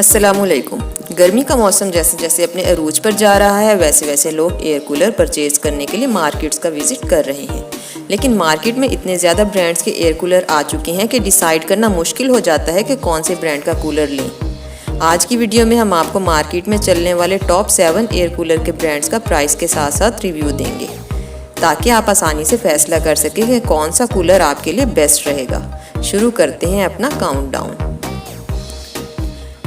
अस्सलामुअलैकुम। गर्मी का मौसम जैसे जैसे अपने अरूज पर जा रहा है वैसे वैसे लोग एयर कूलर परचेज करने के लिए मार्केट्स का विजिट कर रहे हैं। लेकिन मार्केट में इतने ज़्यादा ब्रांड्स के एयर कूलर आ चुके हैं कि डिसाइड करना मुश्किल हो जाता है कि कौन से ब्रांड का कूलर लें। आज की वीडियो में हम आपको मार्केट में चलने वाले टॉप 7 एयर कूलर के ब्रांड्स का प्राइस के साथ साथ रिव्यू देंगे ताकि आप आसानी से फैसला कर सकें कि कौन सा कूलर आपके लिए बेस्ट रहेगा। शुरू करते हैं अपना काउंटडाउन।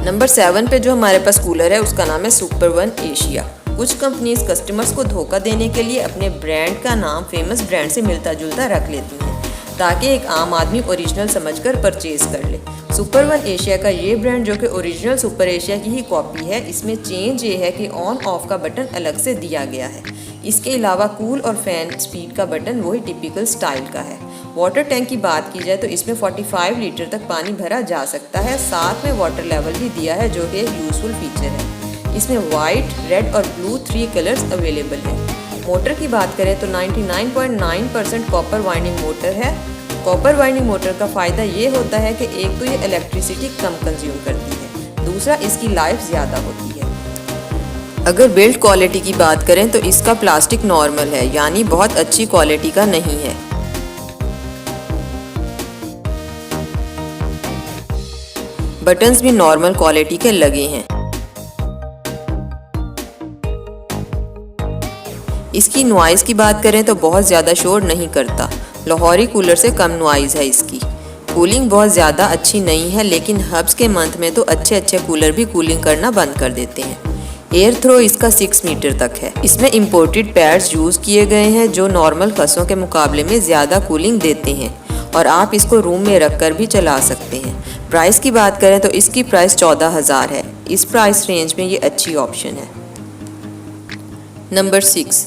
नंबर 7 पे जो हमारे पास कूलर है उसका नाम है सुपर वन एशिया। कुछ कंपनीज कस्टमर्स को धोखा देने के लिए अपने ब्रांड का नाम फेमस ब्रांड से मिलता जुलता रख लेती हैं ताकि एक आम आदमी ओरिजिनल समझकर परचेज कर ले। सुपर वन एशिया का ये ब्रांड जो कि ओरिजिनल सुपर एशिया की ही कॉपी है, इसमें चेंज ये है कि ऑन ऑफ का बटन अलग से दिया गया है। इसके अलावा कूल और फैन स्पीड का बटन वही टिपिकल स्टाइल का है। वाटर टैंक की बात की जाए तो इसमें 45 लीटर तक पानी भरा जा सकता है। साथ में वाटर लेवल भी दिया है जो कि एक यूजफुल फीचर है। इसमें वाइट, रेड और ब्लू 3 कलर्स अवेलेबल हैं। मोटर की बात करें तो 99.9% कॉपर वाइंडिंग मोटर है। कॉपर वाइंडिंग मोटर का फ़ायदा ये होता है कि एक तो ये इलेक्ट्रिसिटी कम कंज्यूम करती है, दूसरा इसकी लाइफ ज़्यादा होती है। अगर बिल्ड क्वालिटी की बात करें तो इसका प्लास्टिक नॉर्मल है, यानी बहुत अच्छी क्वालिटी का नहीं है। बटन्स भी नॉर्मल क्वालिटी के लगे हैं। इसकी नॉइज़ की बात करें तो बहुत ज़्यादा शोर नहीं करता। लाहौरी कूलर से कम नॉइज़ है इसकी। कूलिंग बहुत ज़्यादा अच्छी नहीं है, लेकिन हब्स के मंथ में तो अच्छे कूलर भी कूलिंग करना बंद कर देते हैं। एयर थ्रो इसका 6 मीटर तक है। इसमें इम्पोर्टेड पैड्स यूज़ किए गए हैं जो नॉर्मल खसों के मुकाबले में ज़्यादा कूलिंग देते हैं और आप इसको रूम में रख कर भी चला सकते हैं। प्राइस की बात करें तो इसकी प्राइस 14,000 है। इस प्राइस रेंज में ये अच्छी ऑप्शन है। नंबर 6,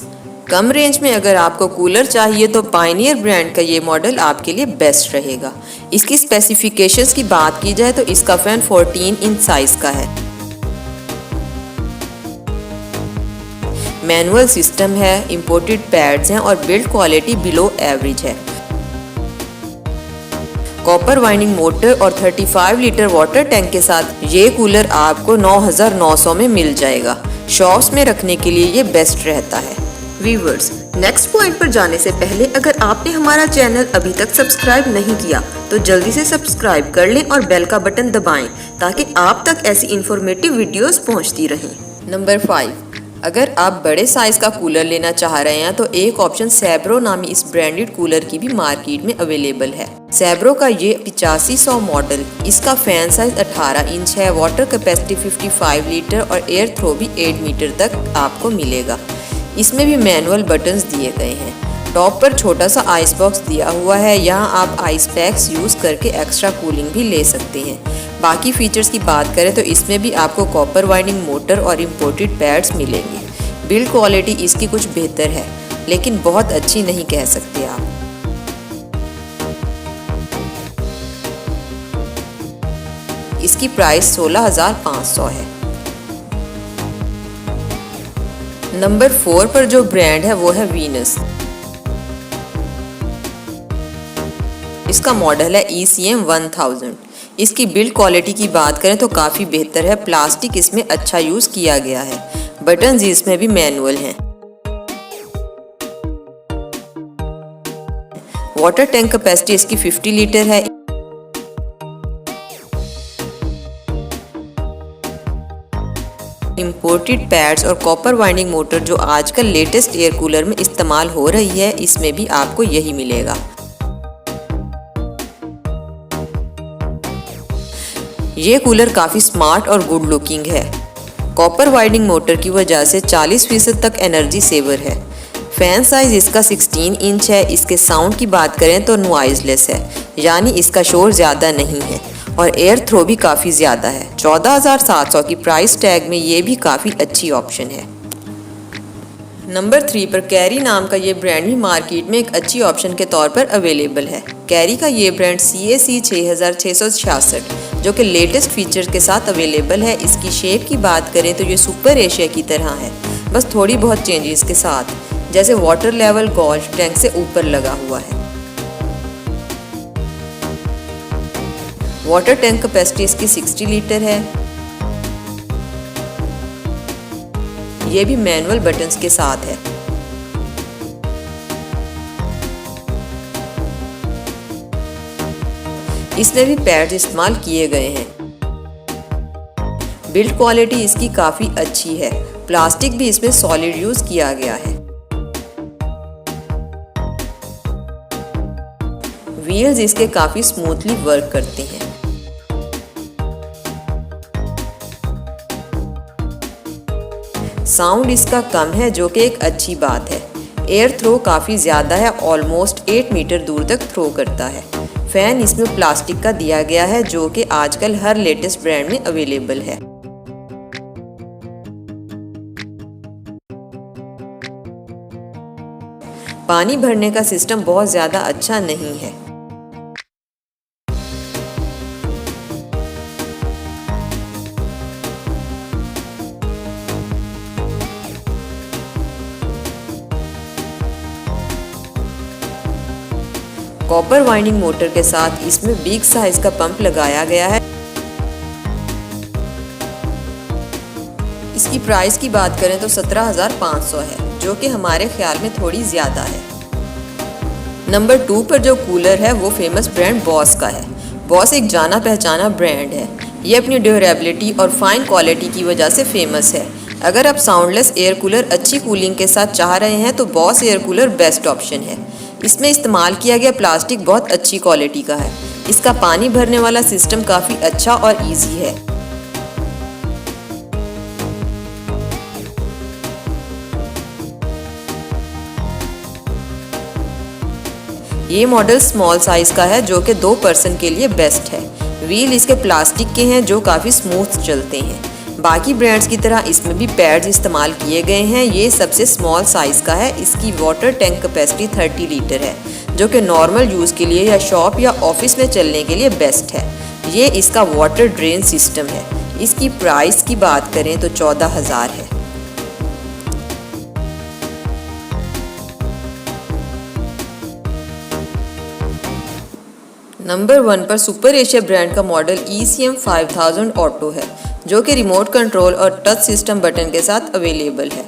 कम रेंज में अगर आपको कूलर चाहिए तो पायनियर ब्रांड का ये मॉडल आपके लिए बेस्ट रहेगा। इसकी स्पेसिफिकेशंस की बात की जाए तो इसका फैन 14 इंच साइज का है। मैनुअल सिस्टम है, इंपोर्टेड पैड्स हैं और बिल्ड क्वालिटी बिलो एवरेज है। कॉपर वाइंडिंग मोटर और 35 लीटर वाटर टैंक के साथ ये कूलर आपको 9,900 में मिल जाएगा। शॉप्स में रखने के लिए ये बेस्ट रहता है। व्यूअर्स, नेक्स्ट पॉइंट पर जाने से पहले अगर आपने हमारा चैनल अभी तक सब्सक्राइब नहीं किया तो जल्दी से सब्सक्राइब कर लें और बेल का बटन दबाएं ताकि आप तक ऐसी इंफॉर्मेटिव वीडियोस पहुंचती रहें। नंबर 5, अगर आप बड़े साइज का कूलर लेना चाह रहे हैं तो एक ऑप्शन सैब्रो नामी इस ब्रांडेड कूलर की भी मार्केट में अवेलेबल है। सैब्रो का ये 8500 मॉडल, इसका फैन साइज 18 इंच है, वाटर कैपेसिटी 55 लीटर और एयर थ्रो भी 8 मीटर तक आपको मिलेगा। इसमें भी मैनुअल बटन्स दिए गए हैं। टॉप पर छोटा सा आइस बॉक्स दिया हुआ है, यहाँ आप आइस पैक्स यूज़ करके एक्स्ट्रा कूलिंग भी ले सकते हैं। बाकी फीचर्स की बात करें तो इसमें भी आपको कॉपर वाइंडिंग मोटर और इम्पोर्टेड पैड्स मिलेंगे। बिल्ड क्वालिटी इसकी कुछ बेहतर है, लेकिन बहुत अच्छी नहीं कह सकते आप। इसकी प्राइस 16,500 है। नंबर 4 पर जो ब्रांड है वो है वीनस। इसका मॉडल है ECM 1000। इसकी बिल्ड क्वालिटी की बात करें तो काफ़ी बेहतर है। प्लास्टिक इसमें अच्छा यूज़ किया गया है। बटन्स इसमें भी मैनुअल हैं। वाटर टैंक कैपेसिटी इसकी 50 लीटर है। इम्पोर्टेड पैड्स और कॉपर वाइंडिंग मोटर जो आजकल लेटेस्ट एयर कूलर में इस्तेमाल हो रही है, इसमें भी आपको यही मिलेगा। ये कूलर काफ़ी स्मार्ट और गुड लुकिंग है। कॉपर वाइंडिंग मोटर की वजह से 40% तक एनर्जी सेवर है। फैन साइज इसका 16 इंच है। इसके साउंड की बात करें तो नॉइजलेस है, यानी इसका शोर ज़्यादा नहीं है और एयर थ्रो भी काफ़ी ज़्यादा है। 14,700 की प्राइस टैग में ये भी काफ़ी अच्छी ऑप्शन है। नंबर 3 पर कैरी नाम का ये ब्रांड भी मार्केट में एक अच्छी ऑप्शन के तौर पर अवेलेबल है। कैरी का ये ब्रांड CAC 6666 जो कि लेटेस्ट फीचर के साथ अवेलेबल है। इसकी शेप की बात करें तो ये सुपर एशिया की तरह है, बस थोड़ी बहुत चेंजेस के साथ, जैसे वाटर लेवल गॉल्फ टैंक से ऊपर लगा हुआ है। वाटर टैंक कैपेसिटी इसकी 60 लीटर है। ये भी मैनुअल बटन्स के साथ है। इसमें भी पैड्स इस्तेमाल किए गए हैं। बिल्ड क्वालिटी इसकी काफी अच्छी है। प्लास्टिक भी इसमें सॉलिड यूज किया गया है। व्हील्स इसके काफी स्मूथली वर्क करते हैं। साउंड इसका कम है जो कि एक अच्छी बात है। एयर थ्रो काफी ज्यादा है, ऑलमोस्ट 8 मीटर दूर तक थ्रो करता है। फैन इसमें प्लास्टिक का दिया गया है जो कि आजकल हर लेटेस्ट ब्रांड में अवेलेबल है। पानी भरने का सिस्टम बहुत ज्यादा अच्छा नहीं है। कॉपर वाइंडिंग मोटर के साथ इसमें बिग साइज का पंप लगाया गया है। इसकी प्राइस की बात करें तो 17,500 है, जो कि हमारे ख्याल में थोड़ी ज्यादा है। नंबर 2 पर जो कूलर है वो फेमस ब्रांड बॉस का है। बॉस एक जाना पहचाना ब्रांड है। ये अपनी ड्यूरेबिलिटी और फाइन क्वालिटी की वजह से फेमस है। अगर आप साउंडलेस एयर कूलर अच्छी कूलिंग के साथ चाह रहे हैं तो boss air cooler best option है। इसमें इस्तेमाल किया गया प्लास्टिक बहुत अच्छी क्वालिटी का है। इसका पानी भरने वाला सिस्टम काफी अच्छा और इजी है। ये मॉडल स्मॉल साइज का है जो कि 2 पर्सन के लिए बेस्ट है। व्हील इसके प्लास्टिक के हैं जो काफी स्मूथ चलते हैं। बाकी ब्रांड्स की तरह इसमें भी पैड्स इस्तेमाल किए गए हैं। ये सबसे स्मॉल साइज का है। इसकी वाटर टैंक कैपेसिटी 30 लीटर है, जो कि नॉर्मल यूज़ के लिए या शॉप या ऑफिस में चलने के लिए बेस्ट है। ये इसका वाटर ड्रेन सिस्टम है। इसकी प्राइस की बात करें तो 14,000 है। नंबर 1 पर सुपर एशिया ब्रांड का मॉडल ECM 5000 ऑटो है, जो कि रिमोट कंट्रोल और टच सिस्टम बटन के साथ अवेलेबल है।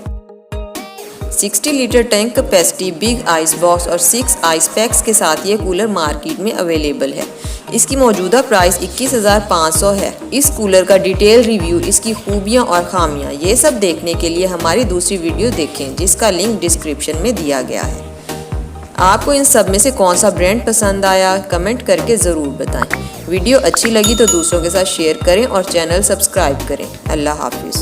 60 litre tank capacity, big ice box और 6 आइस पैक्स के साथ ये कूलर मार्केट में अवेलेबल है। इसकी मौजूदा प्राइस 21,500 है। इस कूलर का डिटेल रिव्यू, इसकी खूबियां और खामियां, ये सब देखने के लिए हमारी दूसरी वीडियो देखें जिसका लिंक डिस्क्रिप्शन में दिया गया है। आपको इन सब में से कौन सा ब्रांड पसंद आया कमेंट करके ज़रूर बताएं। वीडियो अच्छी लगी तो दूसरों के साथ शेयर करें और चैनल सब्सक्राइब करें। अल्लाह हाफिज़।